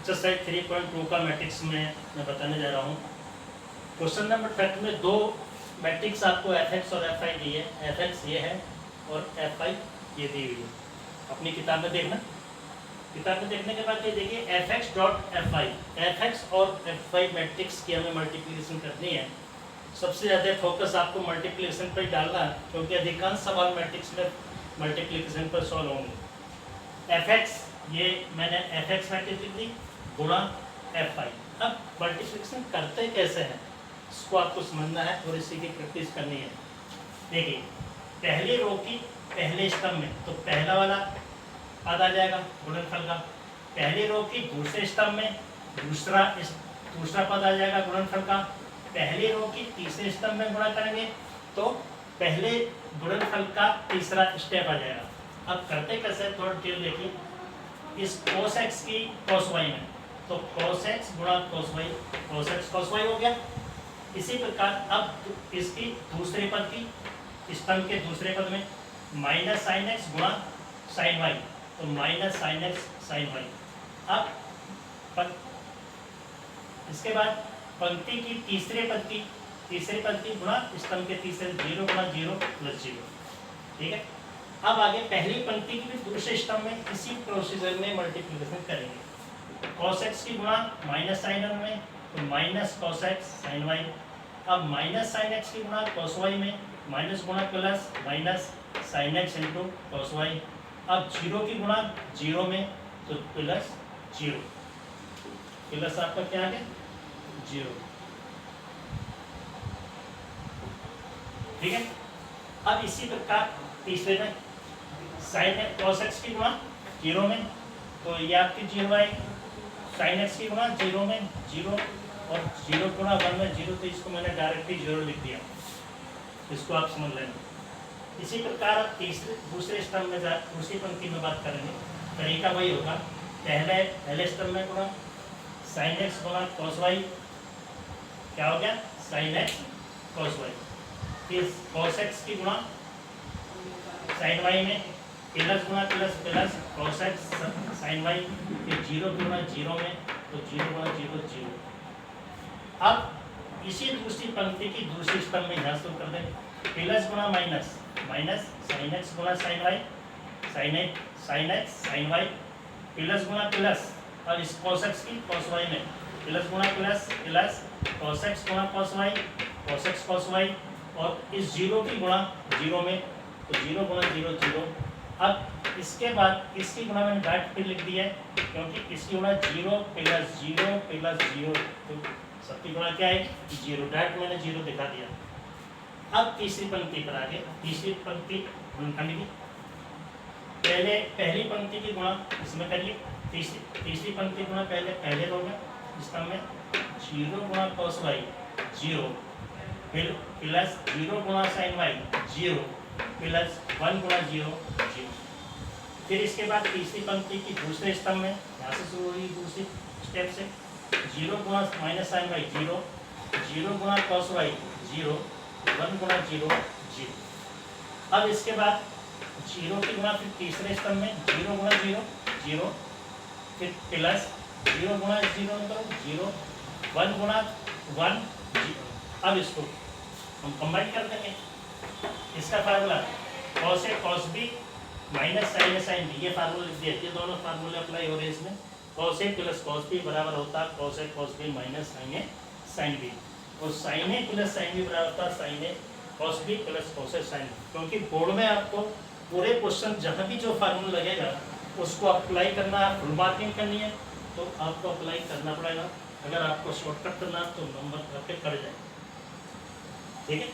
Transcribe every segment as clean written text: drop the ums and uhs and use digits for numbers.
Exercise 3.2 का matrix में मैं बताने जा रहा हूँ। क्वेश्चन नंबर 30 में दो मैट्रिक्स आपको एफ और एफ दी है। एफ ये है और एफ ये दी हुई है। अपनी किताब में देखना। किताब में देखने के बाद ये देखिए एफ डॉट एफ और एफ मैट्रिक्स की हमें मल्टीप्लिकेशन करनी है। सबसे ज़्यादा फोकस आपको मल्टीप्लिकेशन पर ही डालना है, क्योंकि अधिकांश सवाल मैट्रिक्स में मल्टीप्लिकेशन पर सॉल्व होंगे। एफ ये मैंने एफ मैट्रिक्स लिख दी गुणा एफ। अब मल्टीप्लिकेशन करते कैसे हैं इसको आपको समझना है और इसी की प्रैक्टिस करनी है। देखिए पहली रो की पहले स्तंभ में तो पहला वाला पद आ जाएगा गुणनफल का। पहली रो की दूसरे स्तंभ में दूसरा पद आ जाएगा गुणनफल का। पहली रो की तीसरे स्तंभ में गुणा करेंगे तो पहले गुणनफल का तीसरा स्टेप आ जाएगा। अब करते कैसे थोड़ा डिटेल देखिए। इस cos x की cos y में तो cos x गुणा cos y, cos x cos y हो गया। इसी प्रकार अब इसकी दूसरे पद की स्तंभ के दूसरे पद में माइनस साइन एक्स गुणा साइन वाई तो minus sine x sine y. अब इसके बाद पंक्ति की तीसरे पद की गुणा स्तंभ के तीसरे 0 गुणा 0 प्लस 0। ठीक है। अब आगे पहली पंक्ति की भी दूसरे स्तंभ में इसी प्रोसीजर में मल्टीप्लिकेशन करेंगे। cos x की गुणा माइनस साइन वन में तो minus cos x sine y। अब माइनस साइन x की गुणा cos y में माइनस गुणा plus minus sine x into cos y। अब 0 की गुणा 0 में तो प्लस 0, प्लस आपका क्या आ गया 0। ठीक है। अब इसी प्रकार तीसरे में साइन cos x की गुणा 0 में तो ये आपकी 0 आएगी। साइन x की गुणा 0 में 0 और 0 गुणा 1 में 0 तो इसको मैंने डायरेक्टली 0 लिख दिया। इसको आप समझ लेना। इसी प्रकार आप दूसरे स्तंभ में दूसरी पंक्ति में बात करेंगे। तरीका वही होगा। पहले स्तंभ में गुणा साइन x गुणा cos y क्या हो गया साइन x cos y। फिर cos x की गुणा साइन y में प्लस गुणा plus plus cos x sine y। फिर 0 गुणा 0 में तो 0 गुणा 0 0। अब इसी दूसरी पंक्ति की दूसरी स्तंभ में यहाँ शुरू कर दें। प्लस गुणा माइनस माइनस साइन x गुणा sine y sine x sine y plus गुणा प्लस और इस cos x की cos y में प्लस गुणा प्लस प्लस cos x गुणा cos x cos y और इस 0 की गुणा 0 में तो 0 गुणा 0 0। अब इसके बाद इसकी गुणा मैंने डायरेक्ट फिर लिख दिया है, क्योंकि इसकी गुणा 0 प्लस 0 प्लस 0 तो सबकी गुणा क्या है 0। डायरेक्ट मैंने 0 दिखा दिया। अब तीसरी पंक्ति पर आगे तीसरी पंक्ति गुणनखंड की पहली पंक्ति की गुणा इसमें करिए। तीसरी पंक्ति गुणा पहले रो में स्तंभ में 0 गुणा cos y 0 फिर प्लस 0 गुणा साइन y 0 प्लस 1 गुणा 0 0। फिर इसके बाद तीसरी पंक्ति की दूसरे स्तंभ में यहाँ से शुरू हुई दूसरी स्टेप से 0 गुणा माइनस साइन y 0 0 गुणा cos y 0 1 गुणा 0 0। अब इसके बाद 0 की गुणा फिर तीसरे स्तंभ में 0 गुणा 0 0 फिर प्लस 0 गुणा 0 मतलब 0 1 गुणा 1 0। अब इसको हम कंबाइन कर देंगे। इसका formula cos a cos b minus sine a sign b, ये फार्मूला लिख दिया। ये दोनों फार्मूले अप्लाई हो रहे हैं इसमें। cos a plus cos b बराबर होता है cos a cos b minus sine a sign b और sine a plus sine b बराबर होता है sine a cos b plus cos a sign b। क्योंकि बोर्ड में आपको पूरे क्वेश्चन जहाँ भी जो फार्मूला लगेगा उसको अप्लाई करना है, फुल मार्किंग करनी है तो आपको अप्लाई करना पड़ेगा। अगर आपको शॉर्टकट करना है तो नंबर आपके कट जाए। ठीक है।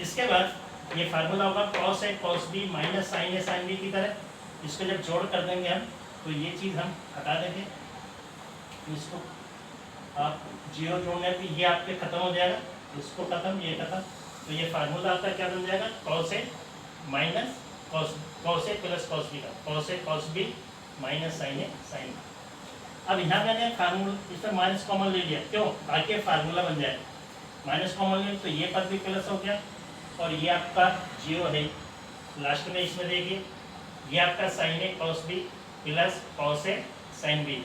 इसके बाद ये फार्मूला होगा cos a cos b minus sine a sign b की तरह। इसको जब जोड़ कर देंगे हम तो ये चीज़ हम हटा देंगे। इसको आप 0 जोड़ने पर ये आपके खत्म हो जाएगा। इसको खत्म ये खत्म तो ये फार्मूला आपका क्या बन जाएगा cos a minus cos a plus cos b का cos a cos b minus sine a sign b। अब यहाँ मैंने फार्मूला इसमें माइनस कॉमन ले लिया, क्यों ताकि फार्मूला बन जाए। माइनस कॉमन ले तो ये पद भी प्लस हो गया और ये आपका 0 है। लास्ट में इसमें देखिए ये आपका sine a cos b plus cos a sign b।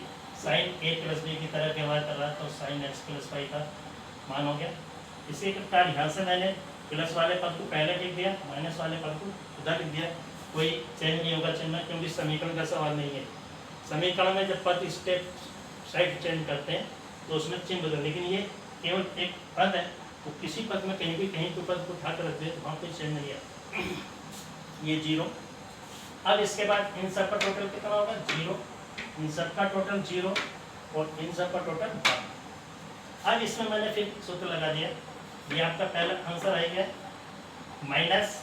Sine A plus B की तरह व्यवहार कर रहा है, तो साइन एक्स प्लस वाई का मान हो गया। इसी प्रकार यहाँ से मैंने प्लस वाले पद को पहले लिख दिया, माइनस वाले पद को उधर लिख दिया, कोई चेंज नहीं होगा चिन्ह, क्योंकि समीकरण का सवाल नहीं है। समीकरण में जब पद स्टेप साइड चेंज करते हैं तो उसमें चिन्ह बदल, लेकिन ये केवल एक पद है, तो किसी पद में कहीं भी कहीं कोई पद को उठा कर रख दे तो वहाँ कोई चेंज नहीं है। ये 0। अब इसके बाद इन सब का टोटल कितना होगा? 0। इन सब का टोटल 0 और इन सब का टोटल 1। अब इसमें मैंने फिर सूत्र लगा दिया, ये आपका पहला आंसर आएगा माइनस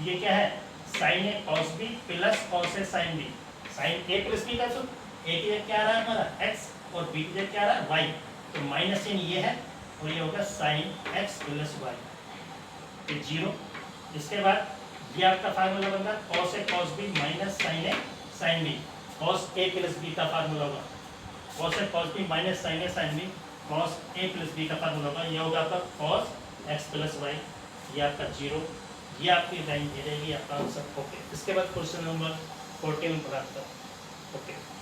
ये क्या है sign A cos B plus cos A sine B. Sign A plus B का सूत्र ए की जगह क्या आ रहा है हमारा x और बी की जगह क्या आ रहा है y, तो माइनस इन ये है और ये होगा साइन x प्लस वाई, ये 0। इसके बाद ये आपका फार्मूला बन रहा cos A cos B minus sign A sine B, cos A plus B का फार्मूला होगा, cos A cos B minus sign A sine B, cos A plus B का फार्मूला होगा, ये होगा आपका कॉस एक्स प्लस वाई, ये आपका 0, ये आपकी लाइन दे रहेगी आपका आंसर। ओके, इसके बाद क्वेश्चन नंबर 14 पर आता है। ओके।